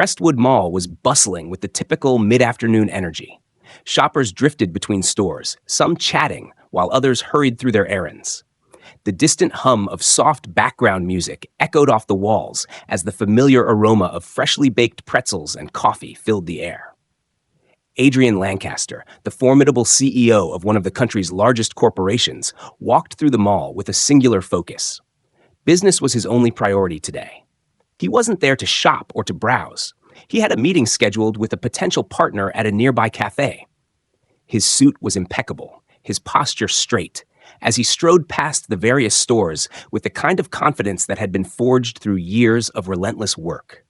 Crestwood Mall was bustling with the typical mid-afternoon energy. Shoppers drifted between stores, some chatting while others hurried through their errands. The distant hum of soft background music echoed off the walls as the familiar aroma of freshly baked pretzels and coffee filled the air. Adrian Lancaster, the formidable CEO of one of the country's largest corporations, walked through the mall with a singular focus. Business was his only priority today. He wasn't there to shop or to browse. He had a meeting scheduled with a potential partner at a nearby cafe. His suit was impeccable, his posture straight, as he strode past the various stores with the kind of confidence that had been forged through years of relentless work.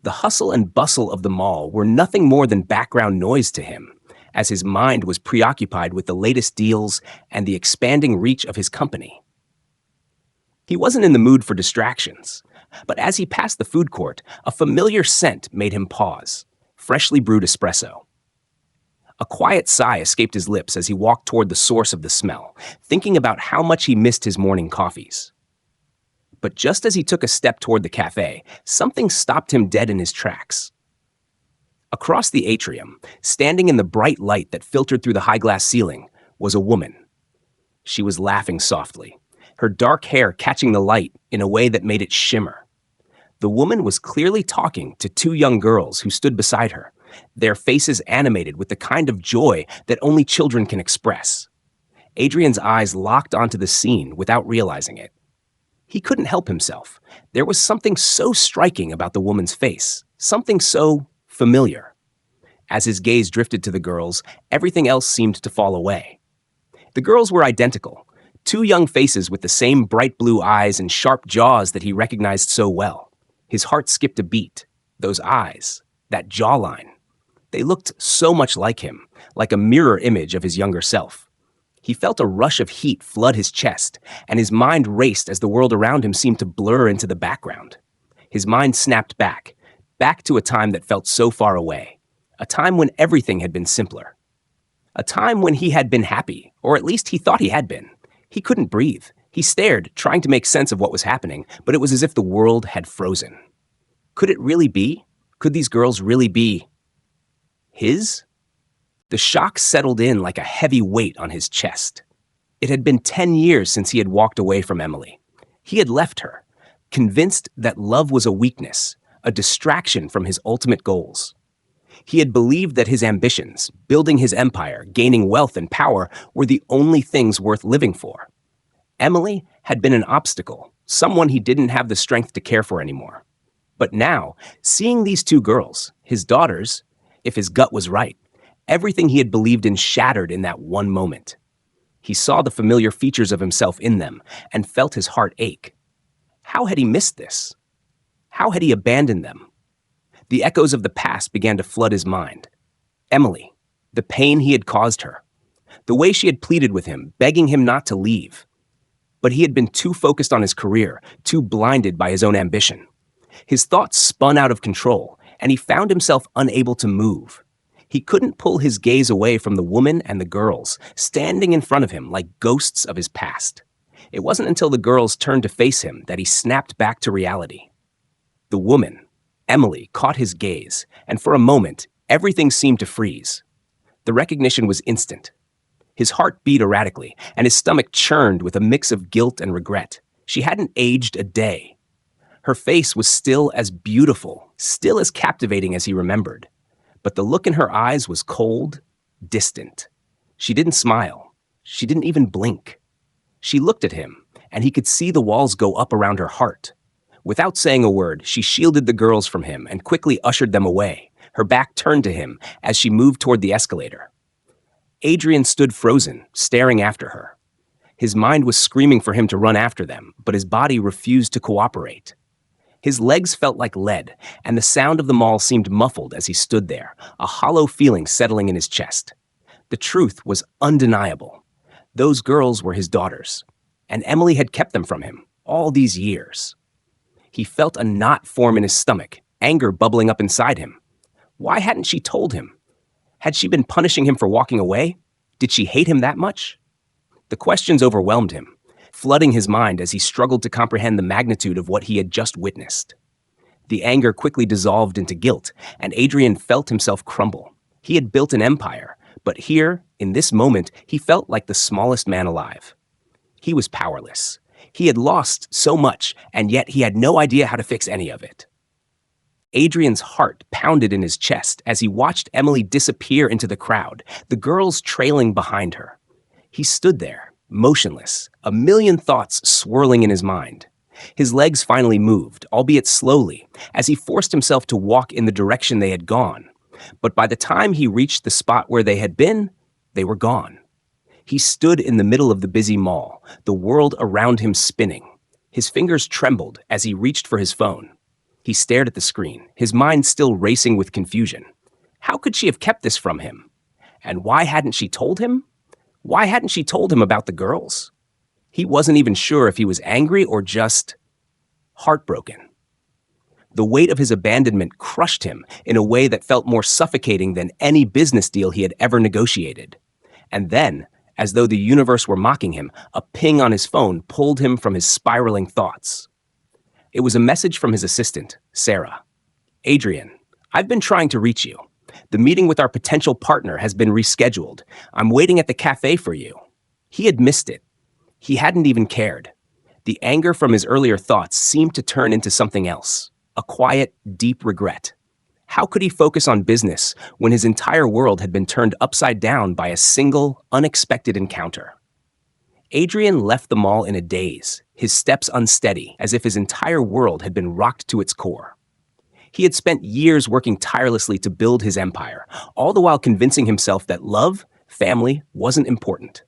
The hustle and bustle of the mall were nothing more than background noise to him, as his mind was preoccupied with the latest deals and the expanding reach of his company. He wasn't in the mood for distractions, but as he passed the food court, a familiar scent made him pause: freshly brewed espresso. A quiet sigh escaped his lips as he walked toward the source of the smell, thinking about how much he missed his morning coffees. But just as he took a step toward the cafe, something stopped him dead in his tracks. Across the atrium, standing in the bright light that filtered through the high-glass ceiling, was a woman. She was laughing softly, her dark hair catching the light in a way that made it shimmer. The woman was clearly talking to two young girls who stood beside her, their faces animated with the kind of joy that only children can express. Adrian's eyes locked onto the scene without realizing it. He couldn't help himself. There was something so striking about the woman's face, something so familiar. As his gaze drifted to the girls, everything else seemed to fall away. The girls were identical, two young faces with the same bright blue eyes and sharp jaws that he recognized so well. His heart skipped a beat. Those eyes, that jawline. They looked so much like him, like a mirror image of his younger self. He felt a rush of heat flood his chest, and his mind raced as the world around him seemed to blur into the background. His mind snapped back to a time that felt so far away, a time when everything had been simpler. A time when he had been happy, or at least he thought he had been. He couldn't breathe. He stared, trying to make sense of what was happening, but it was as if the world had frozen. Could it really be? Could these girls really be his? The shock settled in like a heavy weight on his chest. It had been 10 years since he had walked away from Emily. He had left her, convinced that love was a weakness, a distraction from his ultimate goals. He had believed that his ambitions, building his empire, gaining wealth and power, were the only things worth living for. Emily had been an obstacle, someone he didn't have the strength to care for anymore. But now, seeing these two girls, his daughters, if his gut was right, everything he had believed in shattered in that one moment. He saw the familiar features of himself in them and felt his heart ache. How had he missed this? How had he abandoned them? The echoes of the past began to flood his mind. Emily, the pain he had caused her, the way she had pleaded with him, begging him not to leave. But he had been too focused on his career, too blinded by his own ambition. His thoughts spun out of control, and he found himself unable to move. He couldn't pull his gaze away from the woman and the girls, standing in front of him like ghosts of his past. It wasn't until the girls turned to face him that he snapped back to reality. The woman, Emily, caught his gaze, and for a moment, everything seemed to freeze. The recognition was instant. His heart beat erratically, and his stomach churned with a mix of guilt and regret. She hadn't aged a day. Her face was still as beautiful, still as captivating as he remembered. But the look in her eyes was cold, distant. She didn't smile. She didn't even blink. She looked at him, and he could see the walls go up around her heart. Without saying a word, she shielded the girls from him and quickly ushered them away, her back turned to him as she moved toward the escalator. Adrian stood frozen, staring after her. His mind was screaming for him to run after them, but his body refused to cooperate. His legs felt like lead, and the sound of the mall seemed muffled as he stood there, a hollow feeling settling in his chest. The truth was undeniable. Those girls were his daughters, and Emily had kept them from him all these years. He felt a knot form in his stomach, anger bubbling up inside him. Why hadn't she told him? Had she been punishing him for walking away? Did she hate him that much? The questions overwhelmed him, flooding his mind as he struggled to comprehend the magnitude of what he had just witnessed. The anger quickly dissolved into guilt, and Adrian felt himself crumble. He had built an empire, but here, in this moment, he felt like the smallest man alive. He was powerless. He had lost so much, and yet he had no idea how to fix any of it. Adrian's heart pounded in his chest as he watched Emily disappear into the crowd, the girls trailing behind her. He stood there, motionless, a million thoughts swirling in his mind. His legs finally moved, albeit slowly, as he forced himself to walk in the direction they had gone. But by the time he reached the spot where they had been, they were gone. He stood in the middle of the busy mall, the world around him spinning. His fingers trembled as he reached for his phone. He stared at the screen, his mind still racing with confusion. How could she have kept this from him? And why hadn't she told him? Why hadn't she told him about the girls? He wasn't even sure if he was angry or just heartbroken. The weight of his abandonment crushed him in a way that felt more suffocating than any business deal he had ever negotiated. And then, as though the universe were mocking him, a ping on his phone pulled him from his spiraling thoughts. It was a message from his assistant, Sarah. Adrian, I've been trying to reach you. The meeting with our potential partner has been rescheduled. I'm waiting at the cafe for you. He had missed it. He hadn't even cared. The anger from his earlier thoughts seemed to turn into something else, a quiet, deep regret. How could he focus on business when his entire world had been turned upside down by a single, unexpected encounter? Adrian left the mall in a daze, his steps unsteady, as if his entire world had been rocked to its core. He had spent years working tirelessly to build his empire, all the while convincing himself that love, family, wasn't important.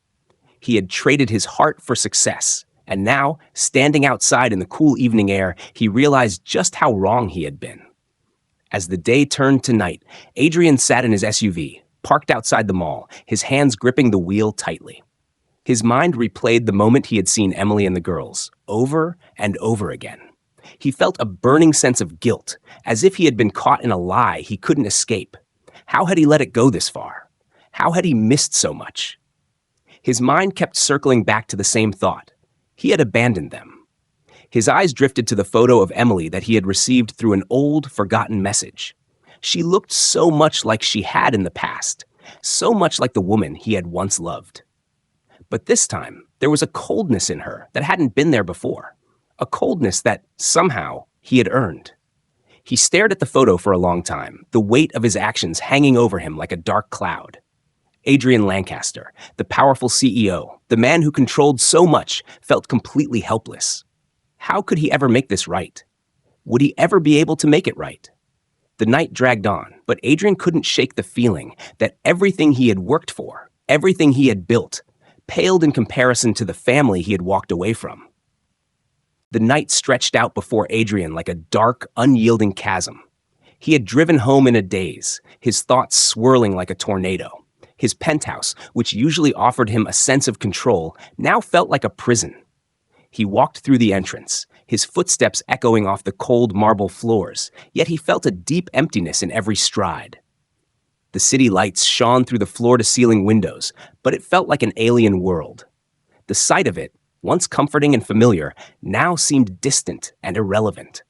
He had traded his heart for success, and now, standing outside in the cool evening air, he realized just how wrong he had been. As the day turned to night, Adrian sat in his SUV, parked outside the mall, his hands gripping the wheel tightly. His mind replayed the moment he had seen Emily and the girls, over and over again. He felt a burning sense of guilt, as if he had been caught in a lie he couldn't escape. How had he let it go this far? How had he missed so much? His mind kept circling back to the same thought. He had abandoned them. His eyes drifted to the photo of Emily that he had received through an old, forgotten message. She looked so much like she had in the past, so much like the woman he had once loved. But this time, there was a coldness in her that hadn't been there before, a coldness that, somehow, he had earned. He stared at the photo for a long time, the weight of his actions hanging over him like a dark cloud. Adrian Lancaster, the powerful CEO, the man who controlled so much, felt completely helpless. How could he ever make this right? Would he ever be able to make it right? The night dragged on, but Adrian couldn't shake the feeling that everything he had worked for, everything he had built, paled in comparison to the family he had walked away from. The night stretched out before Adrian like a dark, unyielding chasm. He had driven home in a daze, his thoughts swirling like a tornado. His penthouse, which usually offered him a sense of control, now felt like a prison. He walked through the entrance, his footsteps echoing off the cold marble floors, yet he felt a deep emptiness in every stride. The city lights shone through the floor-to-ceiling windows, but it felt like an alien world. The sight of it, once comforting and familiar, now seemed distant and irrelevant.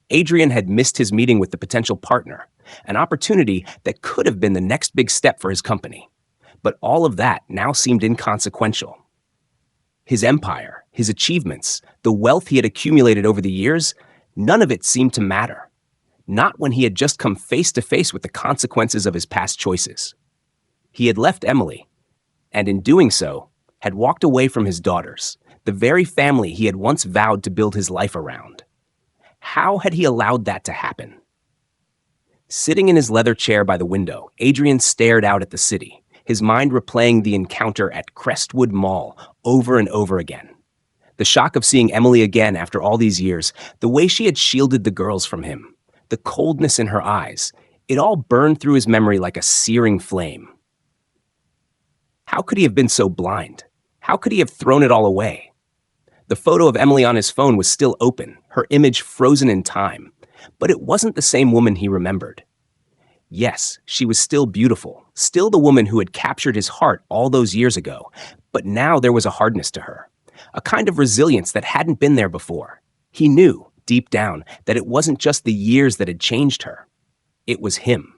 Adrian had missed his meeting with the potential partner, an opportunity that could have been the next big step for his company. But all of that now seemed inconsequential. His empire, his achievements, the wealth he had accumulated over the years, none of it seemed to matter. Not when he had just come face to face with the consequences of his past choices. He had left Emily, and in doing so, had walked away from his daughters, the very family he had once vowed to build his life around. How had he allowed that to happen? Sitting in his leather chair by the window, Adrian stared out at the city, his mind replaying the encounter at Crestwood Mall over and over again. The shock of seeing Emily again after all these years, the way she had shielded the girls from him, the coldness in her eyes, it all burned through his memory like a searing flame. How could he have been so blind? How could he have thrown it all away? The photo of Emily on his phone was still open, her image frozen in time, but it wasn't the same woman he remembered. Yes, she was still beautiful, still the woman who had captured his heart all those years ago, but now there was a hardness to her, a kind of resilience that hadn't been there before. He knew, deep down that it wasn't just the years that had changed her. It was him.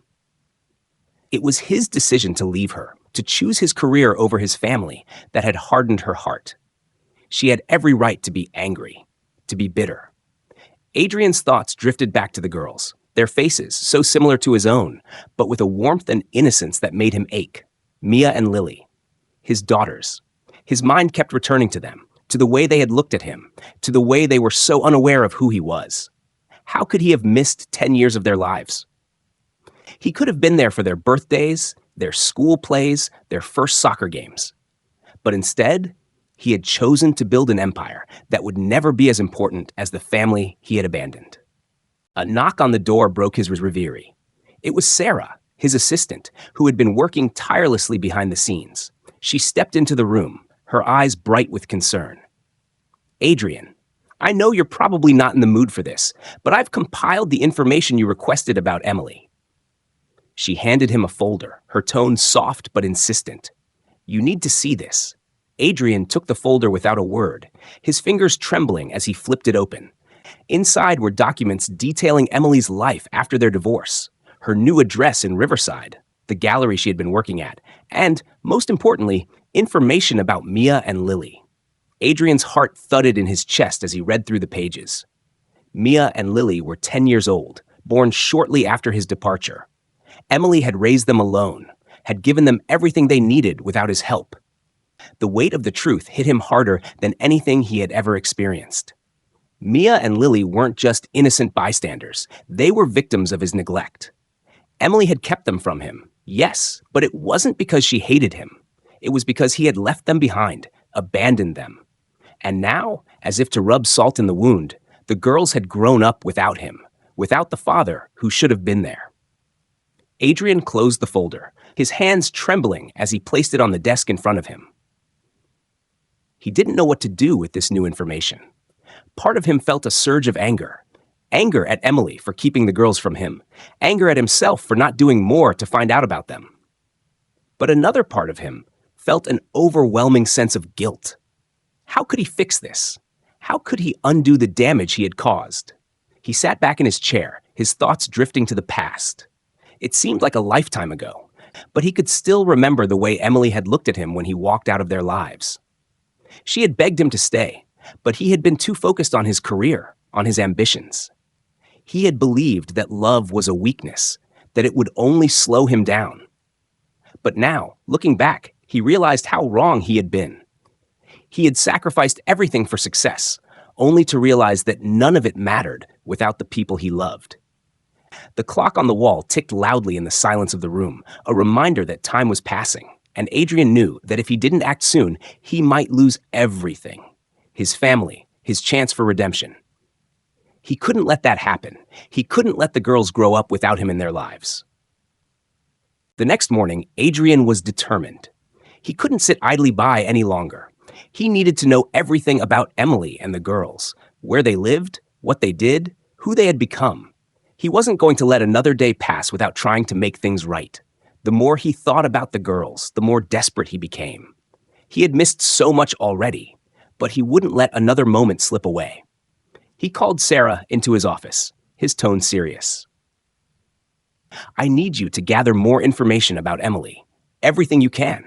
It was his decision to leave her, to choose his career over his family, that had hardened her heart. She had every right to be angry, to be bitter. Adrian's thoughts drifted back to the girls, their faces so similar to his own, but with a warmth and innocence that made him ache. Mia and Lily, his daughters. His mind kept returning to them, to the way they had looked at him, to the way they were so unaware of who he was. How could he have missed 10 years of their lives? He could have been there for their birthdays, their school plays, their first soccer games. But instead, he had chosen to build an empire that would never be as important as the family he had abandoned. A knock on the door broke his reverie. It was Sarah, his assistant, who had been working tirelessly behind the scenes. She stepped into the room, her eyes bright with concern. "Adrian, I know you're probably not in the mood for this, but I've compiled the information you requested about Emily." She handed him a folder, her tone soft but insistent. "You need to see this." Adrian took the folder without a word, his fingers trembling as he flipped it open. Inside were documents detailing Emily's life after their divorce, her new address in Riverside, the gallery she had been working at, and, most importantly, information about Mia and Lily. Adrian's heart thudded in his chest as he read through the pages. Mia and Lily were 10 years old, born shortly after his departure. Emily had raised them alone, had given them everything they needed without his help. The weight of the truth hit him harder than anything he had ever experienced. Mia and Lily weren't just innocent bystanders, they were victims of his neglect. Emily had kept them from him, yes, but it wasn't because she hated him. It was because he had left them behind, abandoned them. And now, as if to rub salt in the wound, the girls had grown up without him, without the father who should have been there. Adrian closed the folder, his hands trembling as he placed it on the desk in front of him. He didn't know what to do with this new information. Part of him felt a surge of anger. Anger at Emily for keeping the girls from him. Anger at himself for not doing more to find out about them. But another part of him felt an overwhelming sense of guilt. How could he fix this? How could he undo the damage he had caused? He sat back in his chair, his thoughts drifting to the past. It seemed like a lifetime ago, but he could still remember the way Emily had looked at him when he walked out of their lives. She had begged him to stay, but he had been too focused on his career, on his ambitions. He had believed that love was a weakness, that it would only slow him down. But now, looking back, he realized how wrong he had been. He had sacrificed everything for success, only to realize that none of it mattered without the people he loved. The clock on the wall ticked loudly in the silence of the room, a reminder that time was passing, and Adrian knew that if he didn't act soon, he might lose everything. His family, his chance for redemption. He couldn't let that happen. He couldn't let the girls grow up without him in their lives. The next morning, Adrian was determined. He couldn't sit idly by any longer. He needed to know everything about Emily and the girls, where they lived, what they did, who they had become. He wasn't going to let another day pass without trying to make things right. The more he thought about the girls, the more desperate he became. He had missed so much already, but he wouldn't let another moment slip away. He called Sarah into his office, his tone serious. "I need you to gather more information about Emily. Everything you can.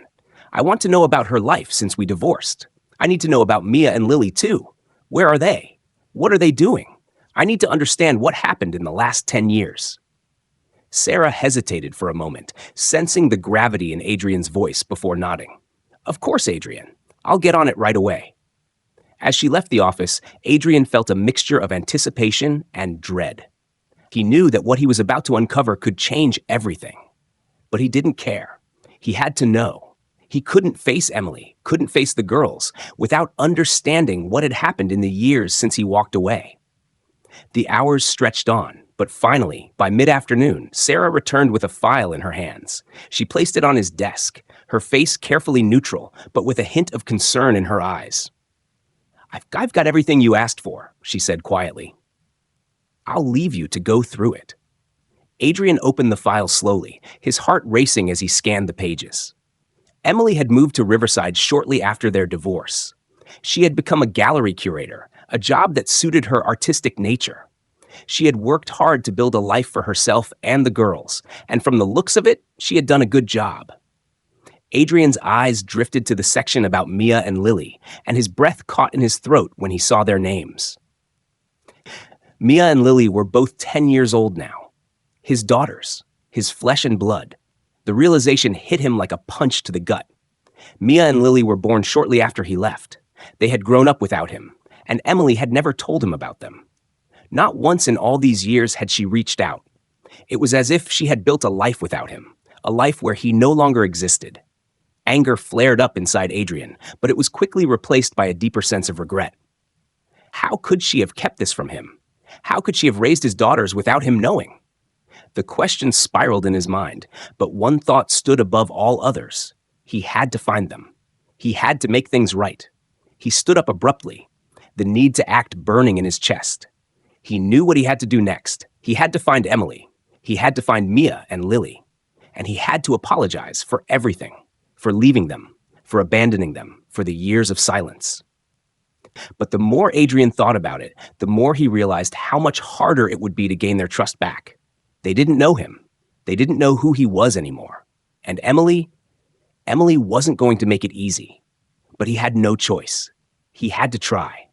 I want to know about her life since we divorced. I need to know about Mia and Lily too. Where are they? What are they doing? I need to understand what happened in the last 10 years. Sarah hesitated for a moment, sensing the gravity in Adrian's voice before nodding. "Of course, Adrian. I'll get on it right away." As she left the office, Adrian felt a mixture of anticipation and dread. He knew that what he was about to uncover could change everything. But he didn't care. He had to know. He couldn't face Emily, couldn't face the girls, without understanding what had happened in the years since he walked away. The hours stretched on, but finally, by mid-afternoon, Sarah returned with a file in her hands. She placed it on his desk, her face carefully neutral, but with a hint of concern in her eyes. I've got everything you asked for," she said quietly. "I'll leave you to go through it." Adrian opened the file slowly, his heart racing as he scanned the pages. Emily had moved to Riverside shortly after their divorce. She had become a gallery curator, a job that suited her artistic nature. She had worked hard to build a life for herself and the girls, and from the looks of it, she had done a good job. Adrian's eyes drifted to the section about Mia and Lily, and his breath caught in his throat when he saw their names. Mia and Lily were both 10 years old now. His daughters, his flesh and blood. The realization hit him like a punch to the gut. Mia and Lily were born shortly after he left. They had grown up without him, and Emily had never told him about them. Not once in all these years had she reached out. It was as if she had built a life without him, a life where he no longer existed. Anger flared up inside Adrian, but it was quickly replaced by a deeper sense of regret. How could she have kept this from him? How could she have raised his daughters without him knowing? The question spiraled in his mind, but one thought stood above all others. He had to find them. He had to make things right. He stood up abruptly, the need to act burning in his chest. He knew what he had to do next. He had to find Emily. He had to find Mia and Lily. And he had to apologize for everything, for leaving them, for abandoning them, for the years of silence. But the more Adrian thought about it, the more he realized how much harder it would be to gain their trust back. They didn't know him. They didn't know who he was anymore. And Emily wasn't going to make it easy. But he had no choice. He had to try.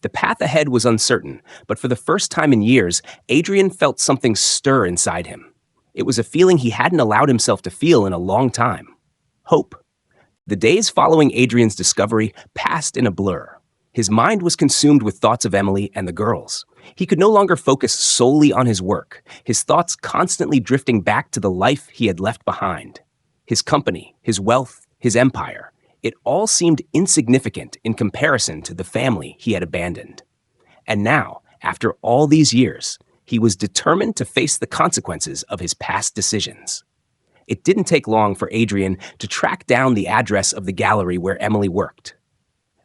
The path ahead was uncertain, but for the first time in years, Adrian felt something stir inside him. It was a feeling he hadn't allowed himself to feel in a long time. Hope. The days following Adrian's discovery passed in a blur. His mind was consumed with thoughts of Emily and the girls. He could no longer focus solely on his work, his thoughts constantly drifting back to the life he had left behind. His company, his wealth, his empire. It all seemed insignificant in comparison to the family he had abandoned. And now, after all these years, he was determined to face the consequences of his past decisions. It didn't take long for Adrian to track down the address of the gallery where Emily worked.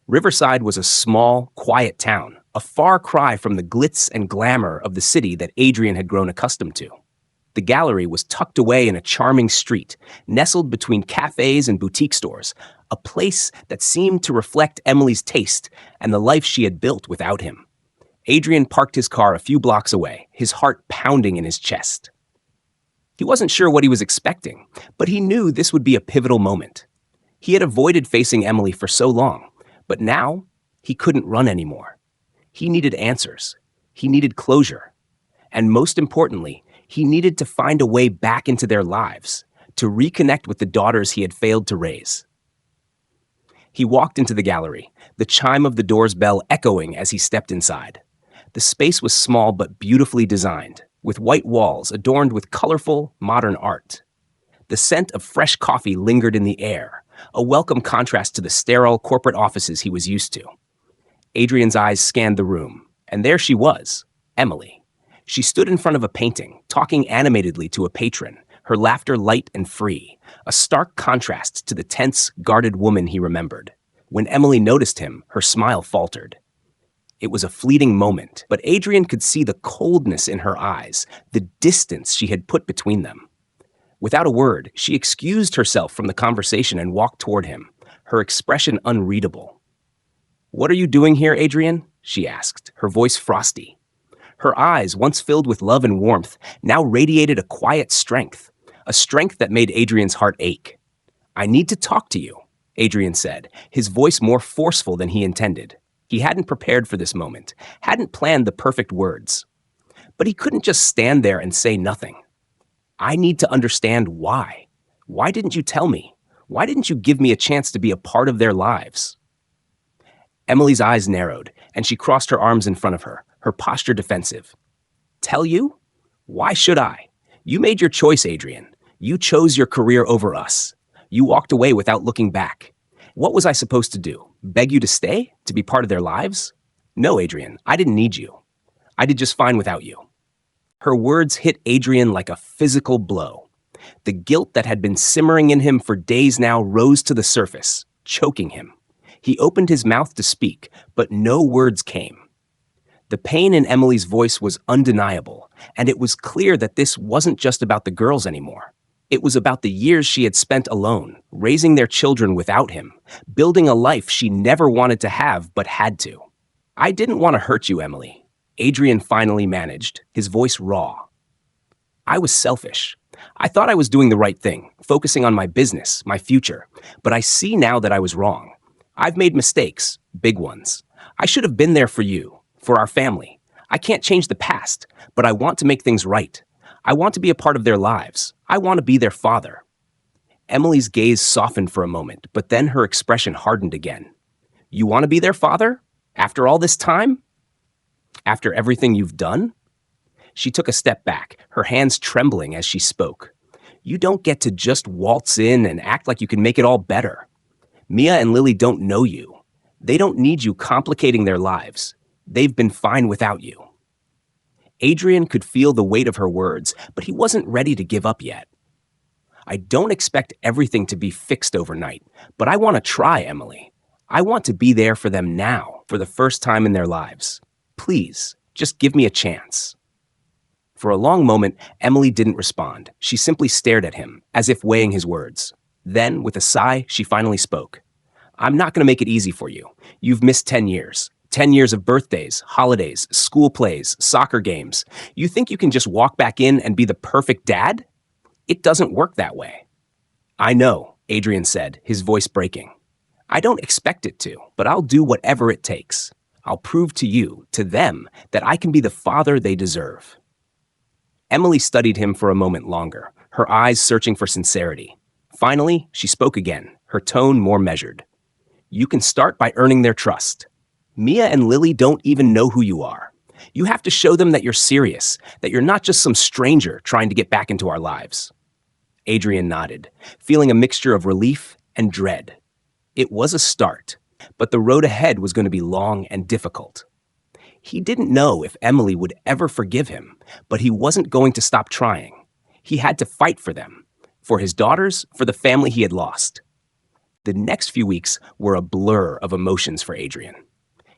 Riverside was a small, quiet town, a far cry from the glitz and glamour of the city that Adrian had grown accustomed to. The gallery was tucked away in a charming street, nestled between cafes and boutique stores, a place that seemed to reflect Emily's taste and the life she had built without him. Adrian parked his car a few blocks away, his heart pounding in his chest. He wasn't sure what he was expecting, but he knew this would be a pivotal moment. He had avoided facing Emily for so long, but now he couldn't run anymore. He needed answers. He needed closure. And most importantly, he needed to find a way back into their lives, to reconnect with the daughters he had failed to raise. He walked into the gallery, the chime of the door's bell echoing as he stepped inside. The space was small but beautifully designed, with white walls adorned with colorful, modern art. The scent of fresh coffee lingered in the air, a welcome contrast to the sterile corporate offices he was used to. Adrian's eyes scanned the room, and there she was, Emily. She stood in front of a painting, talking animatedly to a patron, her laughter light and free, a stark contrast to the tense, guarded woman he remembered. When Emily noticed him, her smile faltered. It was a fleeting moment, but Adrian could see the coldness in her eyes, the distance she had put between them. Without a word, she excused herself from the conversation and walked toward him, her expression unreadable. "What are you doing here, Adrian?" she asked, her voice frosty. Her eyes, once filled with love and warmth, now radiated a quiet strength, a strength that made Adrian's heart ache. "I need to talk to you," Adrian said, his voice more forceful than he intended. He hadn't prepared for this moment, hadn't planned the perfect words. But he couldn't just stand there and say nothing. "I need to understand why. Why didn't you tell me? Why didn't you give me a chance to be a part of their lives?" Emily's eyes narrowed, and she crossed her arms in front of her, her posture defensive. "Tell you? Why should I? You made your choice, Adrian. You chose your career over us. You walked away without looking back. What was I supposed to do? Beg you to stay? To be part of their lives? No, Adrian, I didn't need you. I did just fine without you." Her words hit Adrian like a physical blow. The guilt that had been simmering in him for days now rose to the surface, choking him. He opened his mouth to speak, but no words came. The pain in Emily's voice was undeniable, and it was clear that this wasn't just about the girls anymore. It was about the years she had spent alone, raising their children without him, building a life she never wanted to have but had to. I didn't want to hurt you, Emily. Adrian finally managed, his voice raw. I was selfish. I thought I was doing the right thing, focusing on my business, my future. But I see now that I was wrong. I've made mistakes, big ones. I should have been there for you, for our family. I can't change the past, but I want to make things right. I want to be a part of their lives. I want to be their father. Emily's gaze softened for a moment, but then her expression hardened again. You want to be their father? After all this time? After everything you've done? She took a step back, her hands trembling as she spoke. You don't get to just waltz in and act like you can make it all better. Mia and Lily don't know you. They don't need you complicating their lives. They've been fine without you. Adrian could feel the weight of her words, but he wasn't ready to give up yet. I don't expect everything to be fixed overnight, but I want to try, Emily. I want to be there for them now, for the first time in their lives. Please, just give me a chance. For a long moment, Emily didn't respond. She simply stared at him, as if weighing his words. Then, with a sigh, she finally spoke. I'm not going to make it easy for you. You've missed 10 years. 10 years of birthdays, holidays, school plays, soccer games. You think you can just walk back in and be the perfect dad? It doesn't work that way. I know, Adrian said, his voice breaking. I don't expect it to, but I'll do whatever it takes. I'll prove to you, to them, that I can be the father they deserve. Emily studied him for a moment longer, her eyes searching for sincerity. Finally, she spoke again, her tone more measured. You can start by earning their trust. Mia and Lily don't even know who you are. You have to show them that you're serious, that you're not just some stranger trying to get back into our lives. Adrian nodded, feeling a mixture of relief and dread. It was a start, but the road ahead was going to be long and difficult. He didn't know if Emily would ever forgive him, but he wasn't going to stop trying. He had to fight for them, for his daughters, for the family he had lost. The next few weeks were a blur of emotions for Adrian.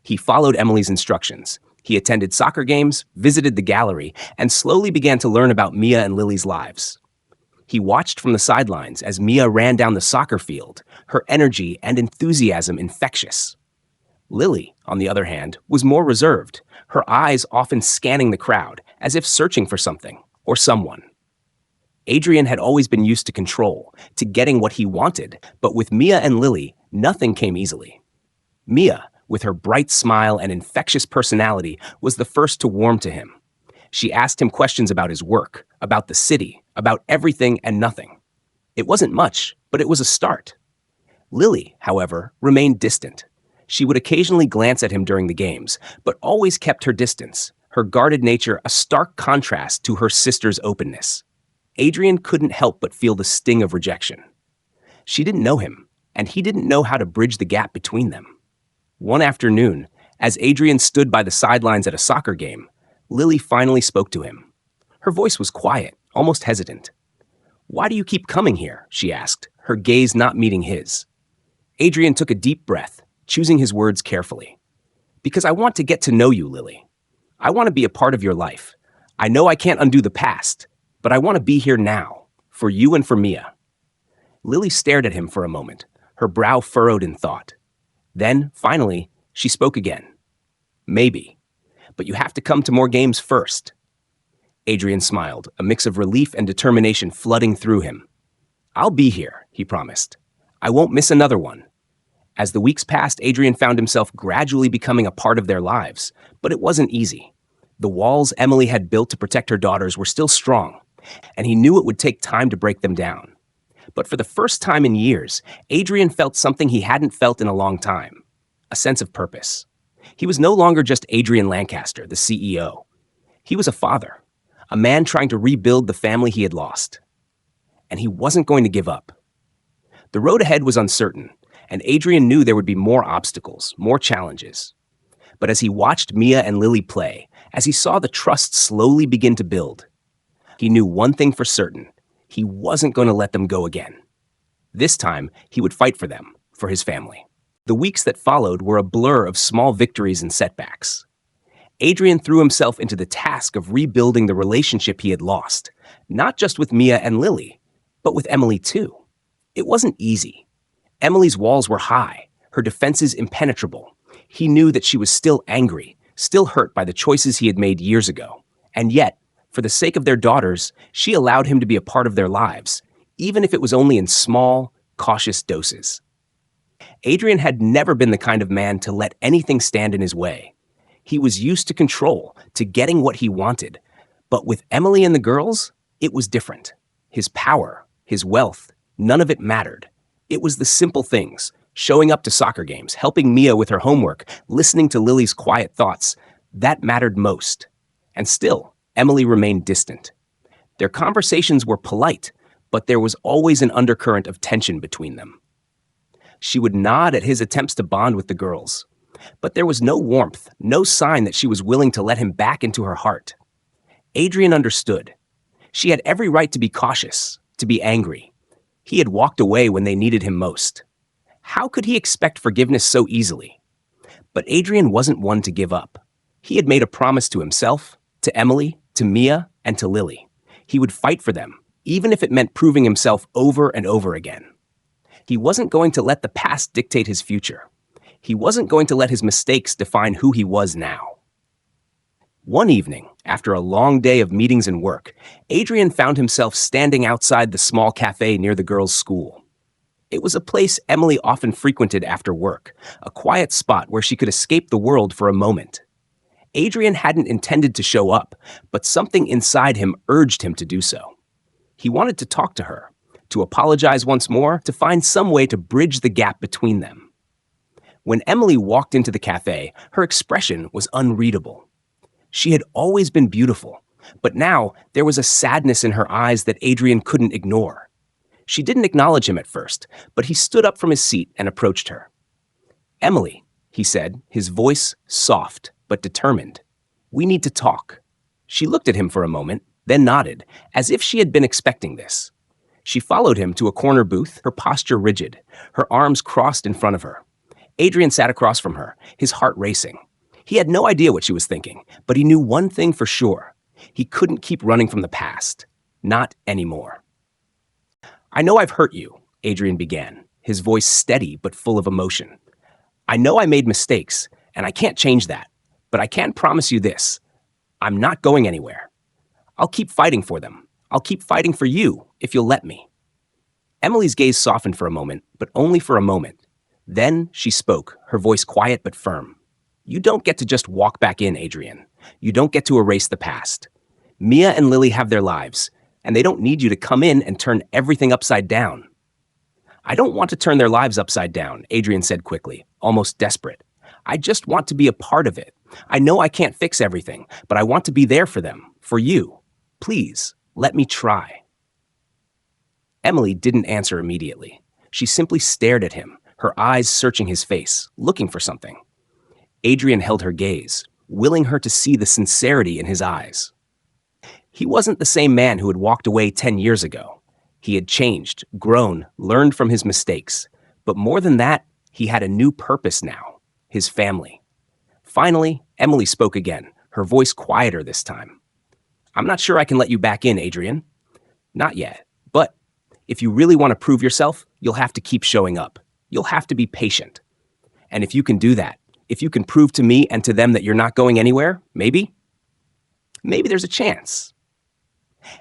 He followed Emily's instructions. He attended soccer games, visited the gallery, and slowly began to learn about Mia and Lily's lives. He watched from the sidelines as Mia ran down the soccer field, her energy and enthusiasm infectious. Lily, on the other hand, was more reserved, her eyes often scanning the crowd, as if searching for something or someone. Adrian had always been used to control, to getting what he wanted, but with Mia and Lily, nothing came easily. Mia, with her bright smile and infectious personality, was the first to warm to him. She asked him questions about his work, about the city, about everything and nothing. It wasn't much, but it was a start. Lily, however, remained distant. She would occasionally glance at him during the games, but always kept her distance, her guarded nature a stark contrast to her sister's openness. Adrian couldn't help but feel the sting of rejection. She didn't know him, and he didn't know how to bridge the gap between them. One afternoon, as Adrian stood by the sidelines at a soccer game, Lily finally spoke to him. Her voice was quiet, almost hesitant. Why do you keep coming here? She asked, her gaze not meeting his. Adrian took a deep breath, choosing his words carefully. Because I want to get to know you, Lily. I want to be a part of your life. I know I can't undo the past, but I want to be here now, for you and for Mia. Lily stared at him for a moment, her brow furrowed in thought. Then, finally, she spoke again. Maybe, but you have to come to more games first. Adrian smiled, a mix of relief and determination flooding through him. I'll be here, he promised. I won't miss another one. As the weeks passed, Adrian found himself gradually becoming a part of their lives, but it wasn't easy. The walls Emily had built to protect her daughters were still strong, and he knew it would take time to break them down. But for the first time in years, Adrian felt something he hadn't felt in a long time, a sense of purpose. He was no longer just Adrian Lancaster, the CEO. He was a father, a man trying to rebuild the family he had lost. And he wasn't going to give up. The road ahead was uncertain, and Adrian knew there would be more obstacles, more challenges. But as he watched Mia and Lily play, as he saw the trust slowly begin to build, he knew one thing for certain. He wasn't going to let them go again. This time, he would fight for them, for his family. The weeks that followed were a blur of small victories and setbacks. Adrian threw himself into the task of rebuilding the relationship he had lost, not just with Mia and Lily, but with Emily too. It wasn't easy. Emily's walls were high, her defenses impenetrable. He knew that she was still angry, still hurt by the choices he had made years ago. And yet, for the sake of their daughters, she allowed him to be a part of their lives, even if it was only in small, cautious doses. Adrian had never been the kind of man to let anything stand in his way. He was used to control, to getting what he wanted. But with Emily and the girls, it was different. His power, his wealth, none of it mattered. It was the simple things, showing up to soccer games, helping Mia with her homework, listening to Lily's quiet thoughts, that mattered most. And still, Emily remained distant. Their conversations were polite, but there was always an undercurrent of tension between them. She would nod at his attempts to bond with the girls, but there was no warmth, no sign that she was willing to let him back into her heart. Adrian understood. She had every right to be cautious, to be angry. He had walked away when they needed him most. How could he expect forgiveness so easily? But Adrian wasn't one to give up. He had made a promise to himself, to Emily, to Mia, and to Lily. He would fight for them, even if it meant proving himself over and over again. He wasn't going to let the past dictate his future. He wasn't going to let his mistakes define who he was now. One evening, after a long day of meetings and work, Adrian found himself standing outside the small cafe near the girls' school. It was a place Emily often frequented after work, a quiet spot where she could escape the world for a moment. Adrian hadn't intended to show up, but something inside him urged him to do so. He wanted to talk to her, to apologize once more, to find some way to bridge the gap between them. When Emily walked into the cafe, her expression was unreadable. She had always been beautiful, but now there was a sadness in her eyes that Adrian couldn't ignore. She didn't acknowledge him at first, but he stood up from his seat and approached her. "Emily," he said, his voice soft but determined. "We need to talk." She looked at him for a moment, then nodded, as if she had been expecting this. She followed him to a corner booth, her posture rigid, her arms crossed in front of her. Adrian sat across from her, his heart racing. He had no idea what she was thinking, but he knew one thing for sure. He couldn't keep running from the past. Not anymore. "I know I've hurt you," Adrian began, his voice steady but full of emotion. "I know I made mistakes, and I can't change that. But I can promise you this. I'm not going anywhere. I'll keep fighting for them. I'll keep fighting for you, if you'll let me." Emily's gaze softened for a moment, but only for a moment. Then she spoke, her voice quiet but firm. "You don't get to just walk back in, Adrian. You don't get to erase the past. Mia and Lily have their lives, and they don't need you to come in and turn everything upside down." "I don't want to turn their lives upside down," Adrian said quickly, almost desperate. "I just want to be a part of it. I know I can't fix everything, but I want to be there for them, for you. Please, let me try." Emily didn't answer immediately. She simply stared at him, her eyes searching his face, looking for something. Adrian held her gaze, willing her to see the sincerity in his eyes. He wasn't the same man who had walked away 10 years ago. He had changed, grown, learned from his mistakes. But more than that, he had a new purpose now, his family. Finally, Emily spoke again, her voice quieter this time. "I'm not sure I can let you back in, Adrian." "Not yet, but if you really want to prove yourself, you'll have to keep showing up. You'll have to be patient. And if you can do that, if you can prove to me and to them that you're not going anywhere, maybe there's a chance."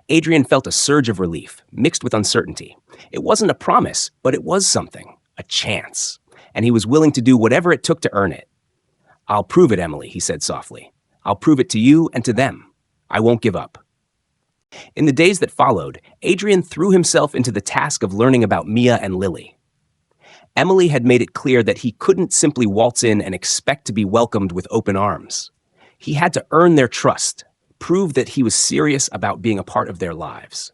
Adrian felt a surge of relief, mixed with uncertainty. It wasn't a promise, but it was something, a chance. And he was willing to do whatever it took to earn it. "I'll prove it, Emily," he said softly. "I'll prove it to you and to them. I won't give up." In the days that followed, Adrian threw himself into the task of learning about Mia and Lily. Emily had made it clear that he couldn't simply waltz in and expect to be welcomed with open arms. He had to earn their trust, prove that he was serious about being a part of their lives.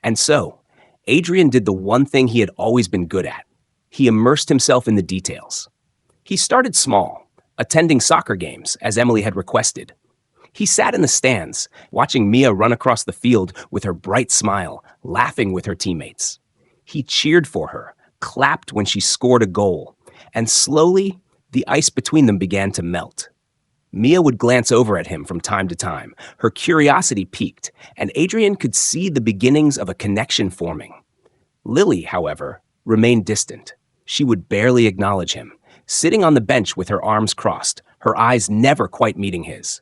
And so, Adrian did the one thing he had always been good at. He immersed himself in the details. He started small, attending soccer games, as Emily had requested. He sat in the stands, watching Mia run across the field with her bright smile, laughing with her teammates. He cheered for her, clapped when she scored a goal, and slowly, the ice between them began to melt. Mia would glance over at him from time to time. Her curiosity piqued, and Adrian could see the beginnings of a connection forming. Lily, however, remained distant. She would barely acknowledge him, sitting on the bench with her arms crossed, her eyes never quite meeting his.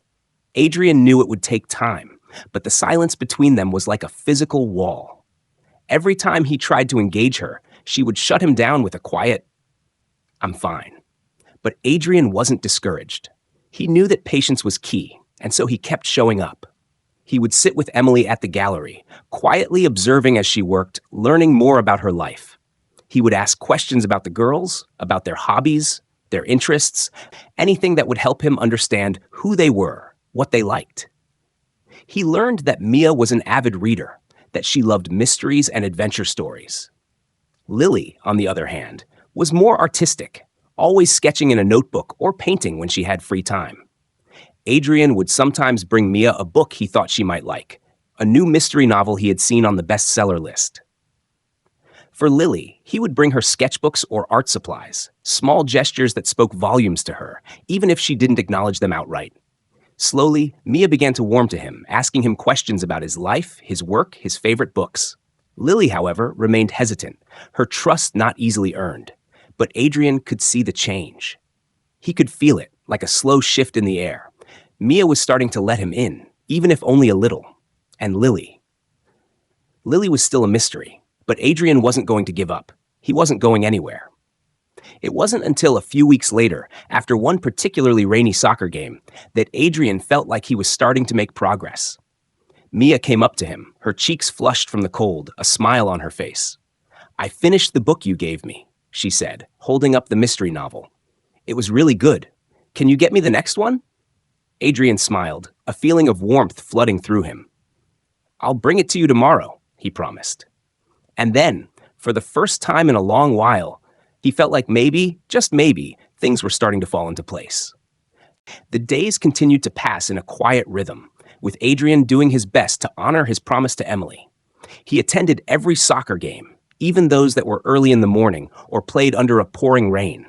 Adrian knew it would take time, but the silence between them was like a physical wall. Every time he tried to engage her, she would shut him down with a quiet, "I'm fine." But Adrian wasn't discouraged. He knew that patience was key, and so he kept showing up. He would sit with Emily at the gallery, quietly observing as she worked, learning more about her life. He would ask questions about the girls, about their hobbies, their interests, anything that would help him understand who they were, what they liked. He learned that Mia was an avid reader, that she loved mysteries and adventure stories. Lily, on the other hand, was more artistic, always sketching in a notebook or painting when she had free time. Adrian would sometimes bring Mia a book he thought she might like, a new mystery novel he had seen on the bestseller list. For Lily, he would bring her sketchbooks or art supplies, small gestures that spoke volumes to her, even if she didn't acknowledge them outright. Slowly, Mia began to warm to him, asking him questions about his life, his work, his favorite books. Lily, however, remained hesitant, her trust not easily earned. But Adrian could see the change. He could feel it, like a slow shift in the air. Mia was starting to let him in, even if only a little. And Lily. Lily was still a mystery, but Adrian wasn't going to give up. He wasn't going anywhere. It wasn't until a few weeks later, after one particularly rainy soccer game, that Adrian felt like he was starting to make progress. Mia came up to him, her cheeks flushed from the cold, a smile on her face. "I finished the book you gave me," she said, holding up the mystery novel. "It was really good. Can you get me the next one?" Adrian smiled, a feeling of warmth flooding through him. "I'll bring it to you tomorrow," he promised. And then, for the first time in a long while, he felt like maybe, just maybe, things were starting to fall into place. The days continued to pass in a quiet rhythm, with Adrian doing his best to honor his promise to Emily. He attended every soccer game, even those that were early in the morning or played under a pouring rain.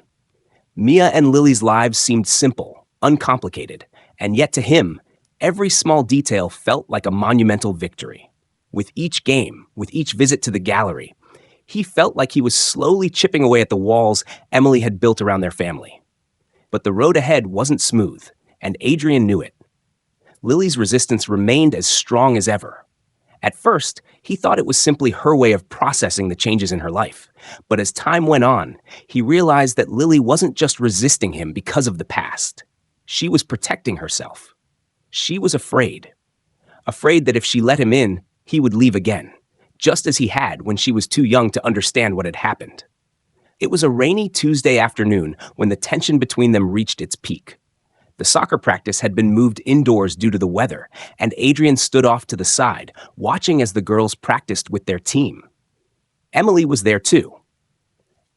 Mia and Lily's lives seemed simple, uncomplicated, and yet to him, every small detail felt like a monumental victory. With each game, with each visit to the gallery, he felt like he was slowly chipping away at the walls Emily had built around their family. But the road ahead wasn't smooth, and Adrian knew it. Lily's resistance remained as strong as ever. At first, he thought it was simply her way of processing the changes in her life. But as time went on, he realized that Lily wasn't just resisting him because of the past. She was protecting herself. She was afraid. Afraid that if she let him in, he would leave again, just as he had when she was too young to understand what had happened. It was a rainy Tuesday afternoon when the tension between them reached its peak. The soccer practice had been moved indoors due to the weather, and Adrian stood off to the side, watching as the girls practiced with their team. Emily was there too.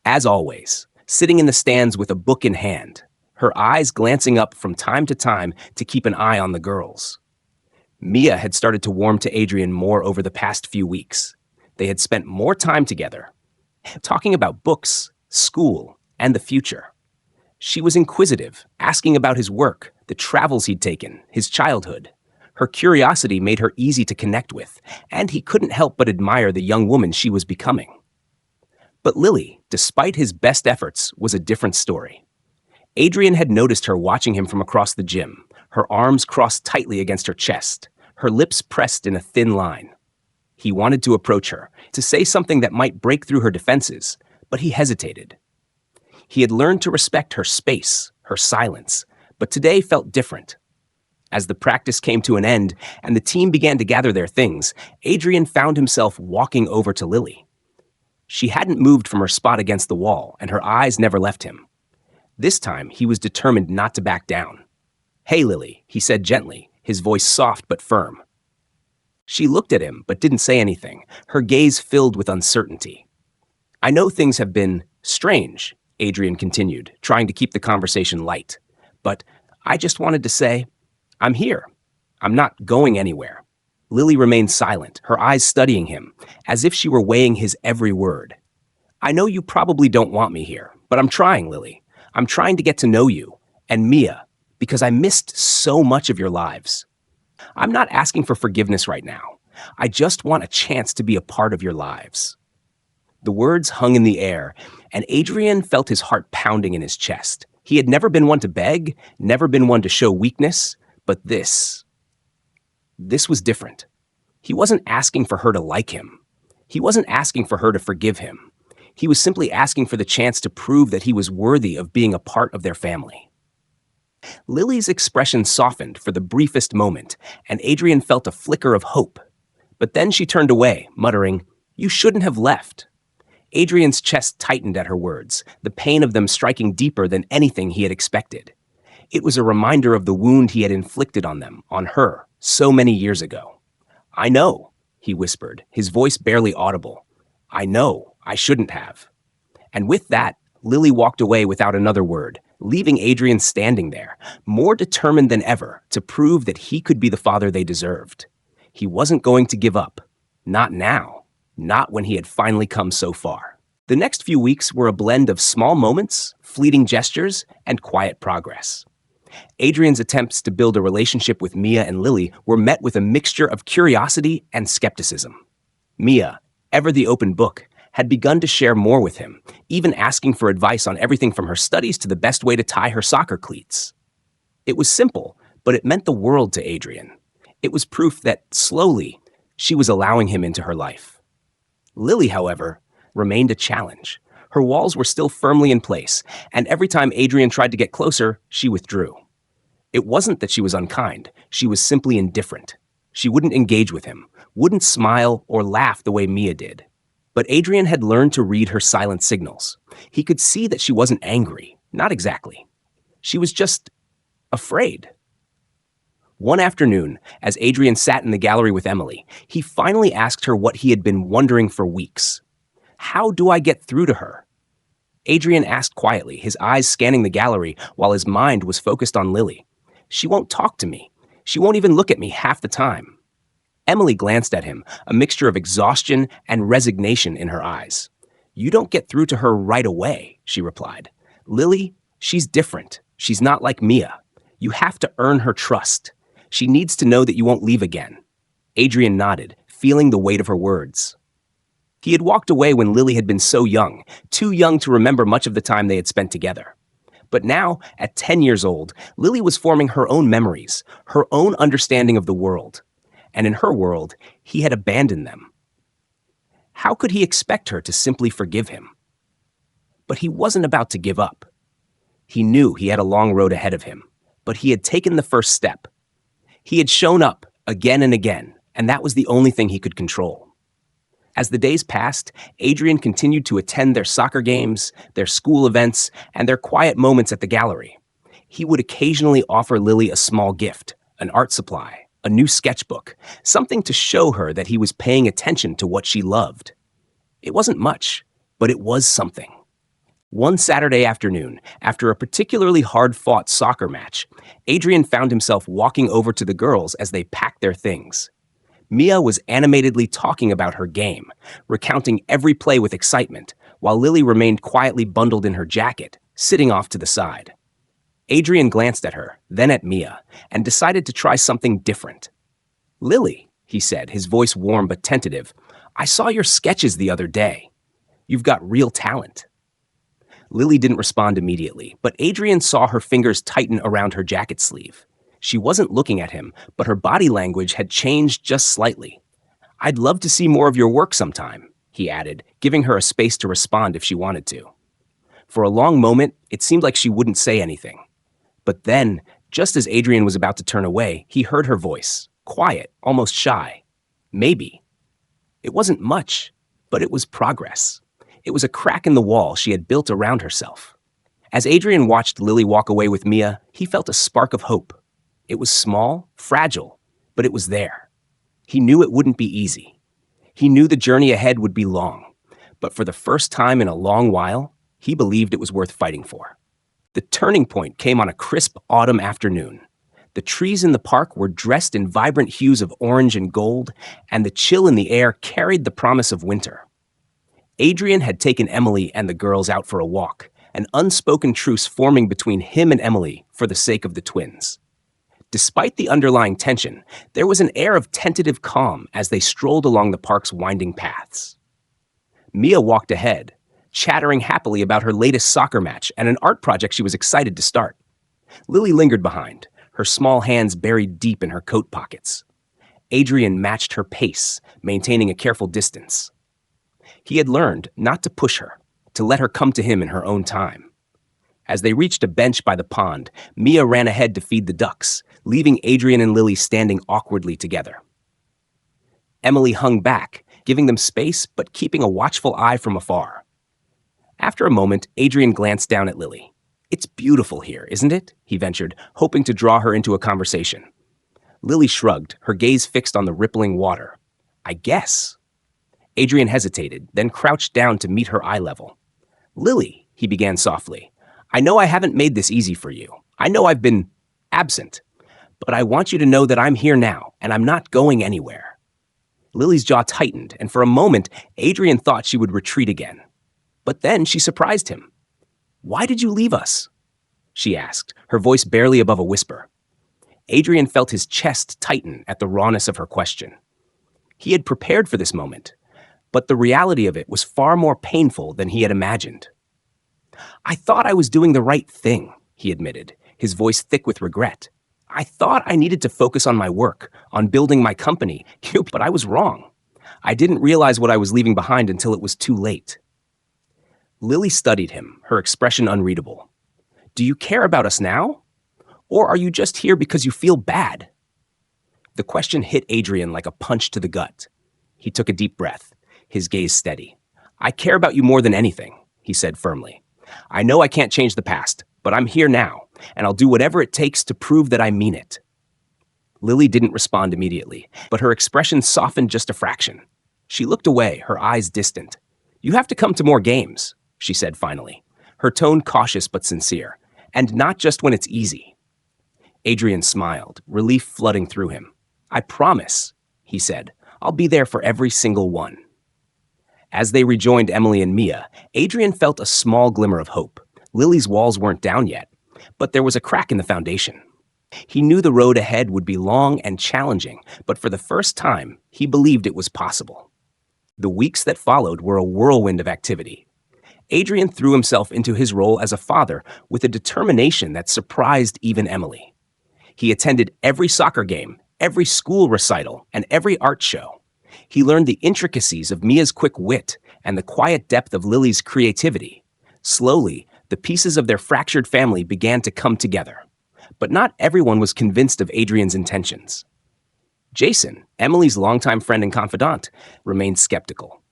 As always, sitting in the stands with a book in hand, her eyes glancing up from time to time to keep an eye on the girls. Mia had started to warm to Adrian more over the past few weeks. They had spent more time together, talking about books, school, and the future. She was inquisitive, asking about his work, the travels he'd taken, his childhood. Her curiosity made her easy to connect with, and he couldn't help but admire the young woman she was becoming. But Lily, despite his best efforts, was a different story. Adrian had noticed her watching him from across the gym, her arms crossed tightly against her chest, her lips pressed in a thin line. He wanted to approach her, to say something that might break through her defenses, but he hesitated. He had learned to respect her space, her silence, but today felt different. As the practice came to an end and the team began to gather their things, Adrian found himself walking over to Lily. She hadn't moved from her spot against the wall, and her eyes never left him. This time, he was determined not to back down. "Hey, Lily," he said gently, his voice soft but firm. She looked at him but didn't say anything, her gaze filled with uncertainty. "I know things have been strange," Adrian continued, trying to keep the conversation light. "But I just wanted to say, I'm here. I'm not going anywhere." Lily remained silent, her eyes studying him, as if she were weighing his every word. "I know you probably don't want me here, but I'm trying, Lily. I'm trying to get to know you, and Mia, because I missed so much of your lives. I'm not asking for forgiveness right now. I just want a chance to be a part of your lives." The words hung in the air, and Adrian felt his heart pounding in his chest. He had never been one to beg, never been one to show weakness, but this was different. He wasn't asking for her to like him. He wasn't asking for her to forgive him. He was simply asking for the chance to prove that he was worthy of being a part of their family. Lily's expression softened for the briefest moment, and Adrian felt a flicker of hope. But then she turned away, muttering, "You shouldn't have left." Adrian's chest tightened at her words, the pain of them striking deeper than anything he had expected. It was a reminder of the wound he had inflicted on them, on her, so many years ago. "I know," he whispered, his voice barely audible. "I know, I shouldn't have." And with that, Lily walked away without another word, leaving Adrian standing there, more determined than ever to prove that he could be the father they deserved. He wasn't going to give up. Not now. Not when he had finally come so far. The next few weeks were a blend of small moments, fleeting gestures, and quiet progress. Adrian's attempts to build a relationship with Mia and Lily were met with a mixture of curiosity and skepticism. Mia, ever the open book, had begun to share more with him, even asking for advice on everything from her studies to the best way to tie her soccer cleats. It was simple, but it meant the world to Adrian. It was proof that, slowly, she was allowing him into her life. Lily, however, remained a challenge. Her walls were still firmly in place, and every time Adrian tried to get closer, she withdrew. It wasn't that she was unkind, she was simply indifferent. She wouldn't engage with him, wouldn't smile or laugh the way Mia did. But Adrian had learned to read her silent signals. He could see that she wasn't angry, not exactly. She was just afraid. One afternoon, as Adrian sat in the gallery with Emily, he finally asked her what he had been wondering for weeks. "How do I get through to her?" Adrian asked quietly, his eyes scanning the gallery while his mind was focused on Lily. "She won't talk to me. She won't even look at me half the time." Emily glanced at him, a mixture of exhaustion and resignation in her eyes. "You don't get through to her right away," she replied. "Lily, she's different. She's not like Mia. You have to earn her trust. She needs to know that you won't leave again." Adrian nodded, feeling the weight of her words. He had walked away when Lily had been so young, too young to remember much of the time they had spent together. But now, at 10 years old, Lily was forming her own memories, her own understanding of the world. And in her world, he had abandoned them. How could he expect her to simply forgive him? But he wasn't about to give up. He knew he had a long road ahead of him, but he had taken the first step. He had shown up again and again, and that was the only thing he could control. As the days passed, Adrian continued to attend their soccer games, their school events, and their quiet moments at the gallery. He would occasionally offer Lily a small gift, an art supply, a new sketchbook, something to show her that he was paying attention to what she loved. It wasn't much, but it was something. One Saturday afternoon, after a particularly hard-fought soccer match, Adrian found himself walking over to the girls as they packed their things. Mia was animatedly talking about her game, recounting every play with excitement, while Lily remained quietly bundled in her jacket, sitting off to the side. Adrian glanced at her, then at Mia, and decided to try something different. "Lily," he said, his voice warm but tentative, "I saw your sketches the other day. You've got real talent." Lily didn't respond immediately, but Adrian saw her fingers tighten around her jacket sleeve. She wasn't looking at him, but her body language had changed just slightly. "I'd love to see more of your work sometime," he added, giving her a space to respond if she wanted to. For a long moment, it seemed like she wouldn't say anything. But then, just as Adrian was about to turn away, he heard her voice, quiet, almost shy. "Maybe." It wasn't much, but it was progress. It was a crack in the wall she had built around herself. As Adrian watched Lily walk away with Mia, he felt a spark of hope. It was small, fragile, but it was there. He knew it wouldn't be easy. He knew the journey ahead would be long. But for the first time in a long while, he believed it was worth fighting for. The turning point came on a crisp autumn afternoon. The trees in the park were dressed in vibrant hues of orange and gold, and the chill in the air carried the promise of winter. Adrian had taken Emily and the girls out for a walk, an unspoken truce forming between him and Emily for the sake of the twins. Despite the underlying tension, there was an air of tentative calm as they strolled along the park's winding paths. Mia walked ahead, chattering happily about her latest soccer match and an art project she was excited to start. Lily lingered behind, her small hands buried deep in her coat pockets. Adrian matched her pace, maintaining a careful distance. He had learned not to push her, to let her come to him in her own time. As they reached a bench by the pond, Mia ran ahead to feed the ducks, leaving Adrian and Lily standing awkwardly together. Emily hung back, giving them space but keeping a watchful eye from afar. After a moment, Adrian glanced down at Lily. "It's beautiful here, isn't it?" he ventured, hoping to draw her into a conversation. Lily shrugged, her gaze fixed on the rippling water. "I guess." Adrian hesitated, then crouched down to meet her eye level. "Lily," he began softly, "I know I haven't made this easy for you. I know I've been absent. But I want you to know that I'm here now, and I'm not going anywhere." Lily's jaw tightened, and for a moment, Adrian thought she would retreat again. But then she surprised him. "Why did you leave us?" she asked, her voice barely above a whisper. Adrian felt his chest tighten at the rawness of her question. He had prepared for this moment, but the reality of it was far more painful than he had imagined. "I thought I was doing the right thing," he admitted, his voice thick with regret. "I thought I needed to focus on my work, on building my company, but I was wrong. I didn't realize what I was leaving behind until it was too late." Lily studied him, her expression unreadable. "Do you care about us now? Or are you just here because you feel bad?" The question hit Adrian like a punch to the gut. He took a deep breath, his gaze steady. "I care about you more than anything," he said firmly. "I know I can't change the past, but I'm here now, and I'll do whatever it takes to prove that I mean it." Lily didn't respond immediately, but her expression softened just a fraction. She looked away, her eyes distant. "You have to come to more games," she said finally, her tone cautious but sincere, "and not just when it's easy." Adrian smiled, relief flooding through him. "I promise," he said. "I'll be there for every single one." As they rejoined Emily and Mia, Adrian felt a small glimmer of hope. Lily's walls weren't down yet, but there was a crack in the foundation. He knew the road ahead would be long and challenging, but for the first time, he believed it was possible. The weeks that followed were a whirlwind of activity. Adrian threw himself into his role as a father with a determination that surprised even Emily. He attended every soccer game, every school recital, and every art show. He learned the intricacies of Mia's quick wit and the quiet depth of Lily's creativity. Slowly, the pieces of their fractured family began to come together. But not everyone was convinced of Adrian's intentions. Jason, Emily's longtime friend and confidant, remained skeptical.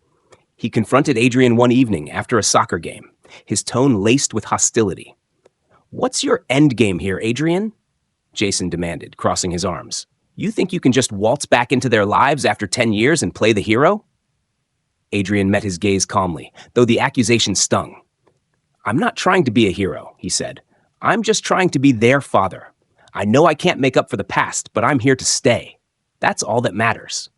He confronted Adrian one evening after a soccer game, his tone laced with hostility. "What's your end game here, Adrian?" Jason demanded, crossing his arms. "You think you can just waltz back into their lives after 10 years and play the hero?" Adrian met his gaze calmly, though the accusation stung. "I'm not trying to be a hero," he said. "I'm just trying to be their father. I know I can't make up for the past, but I'm here to stay. That's all that matters."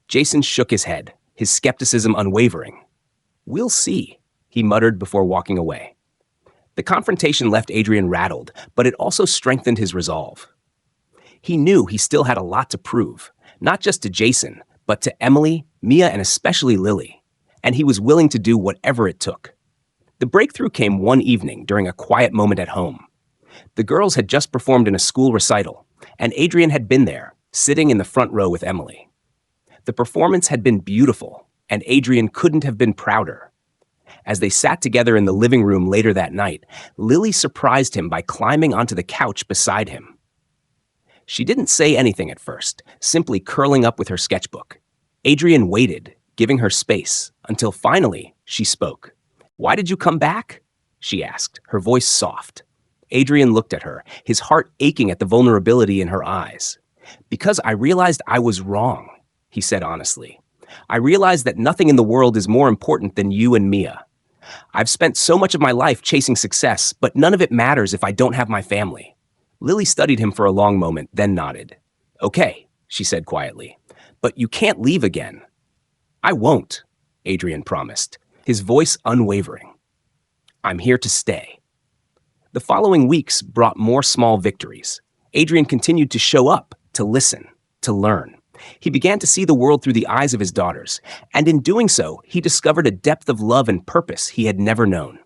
Jason shook his head, his skepticism unwavering. "We'll see," he muttered before walking away. The confrontation left Adrian rattled, but it also strengthened his resolve. He knew he still had a lot to prove, not just to Jason, but to Emily, Mia, and especially Lily, and he was willing to do whatever it took. The breakthrough came one evening during a quiet moment at home. The girls had just performed in a school recital, and Adrian had been there, sitting in the front row with Emily. The performance had been beautiful, and Adrian couldn't have been prouder. As they sat together in the living room later that night, Lily surprised him by climbing onto the couch beside him. She didn't say anything at first, simply curling up with her sketchbook. Adrian waited, giving her space, until finally she spoke. "Why did you come back?" she asked, her voice soft. Adrian looked at her, his heart aching at the vulnerability in her eyes. "Because I realized I was wrong," he said honestly. "I realized that nothing in the world is more important than you and Mia. I've spent so much of my life chasing success, but none of it matters if I don't have my family." Lily studied him for a long moment, then nodded. "Okay," she said quietly, "but you can't leave again." "I won't," Adrian promised, his voice unwavering. "I'm here to stay." The following weeks brought more small victories. Adrian continued to show up, to listen, to learn. He began to see the world through the eyes of his daughters, and in doing so, he discovered a depth of love and purpose he had never known.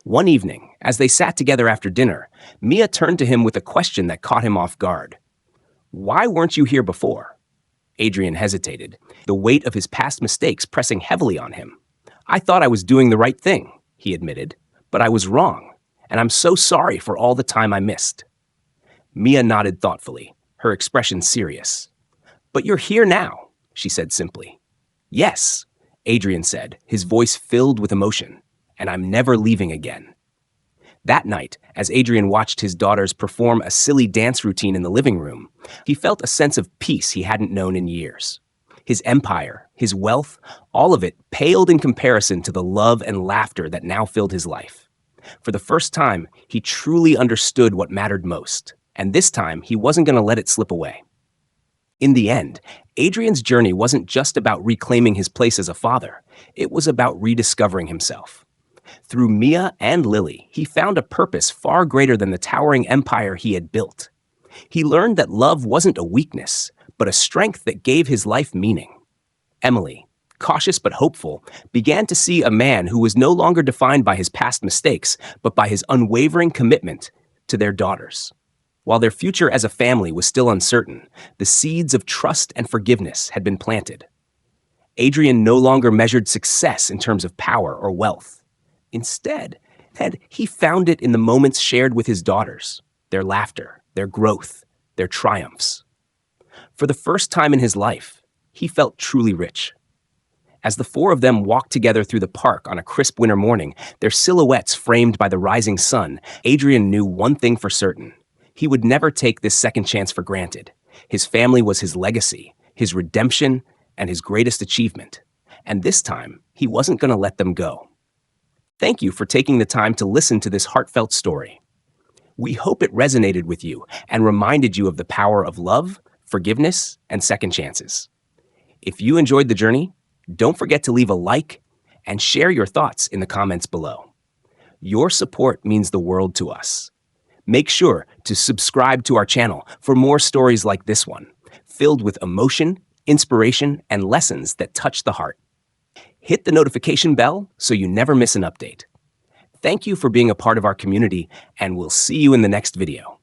One evening, as they sat together after dinner, Mia turned to him with a question that caught him off guard. "Why weren't you here before?" Adrian hesitated, the weight of his past mistakes pressing heavily on him. "I thought I was doing the right thing," he admitted, "but I was wrong, and I'm so sorry for all the time I missed." Mia nodded thoughtfully, her expression serious. "But you're here now," she said simply. "Yes," Adrian said, his voice filled with emotion, "and I'm never leaving again." That night, as Adrian watched his daughters perform a silly dance routine in the living room, he felt a sense of peace he hadn't known in years. His empire, his wealth, all of it paled in comparison to the love and laughter that now filled his life. For the first time, he truly understood what mattered most, and this time he wasn't going to let it slip away. In the end, Adrian's journey wasn't just about reclaiming his place as a father, it was about rediscovering himself. Through Mia and Lily, he found a purpose far greater than the towering empire he had built. He learned that love wasn't a weakness, but a strength that gave his life meaning. Emily, cautious but hopeful, began to see a man who was no longer defined by his past mistakes, but by his unwavering commitment to their daughters. While their future as a family was still uncertain, the seeds of trust and forgiveness had been planted. Adrian no longer measured success in terms of power or wealth. Instead, he found it in the moments shared with his daughters, their laughter, their growth, their triumphs. For the first time in his life, he felt truly rich. As the four of them walked together through the park on a crisp winter morning, their silhouettes framed by the rising sun, Adrian knew one thing for certain. He would never take this second chance for granted. His family was his legacy, his redemption, and his greatest achievement. And this time, he wasn't going to let them go. Thank you for taking the time to listen to this heartfelt story. We hope it resonated with you and reminded you of the power of love, forgiveness, and second chances. If you enjoyed the journey, don't forget to leave a like and share your thoughts in the comments below. Your support means the world to us. Make sure to subscribe to our channel for more stories like this one, filled with emotion, inspiration, and lessons that touch the heart. Hit the notification bell so you never miss an update. Thank you for being a part of our community, and we'll see you in the next video.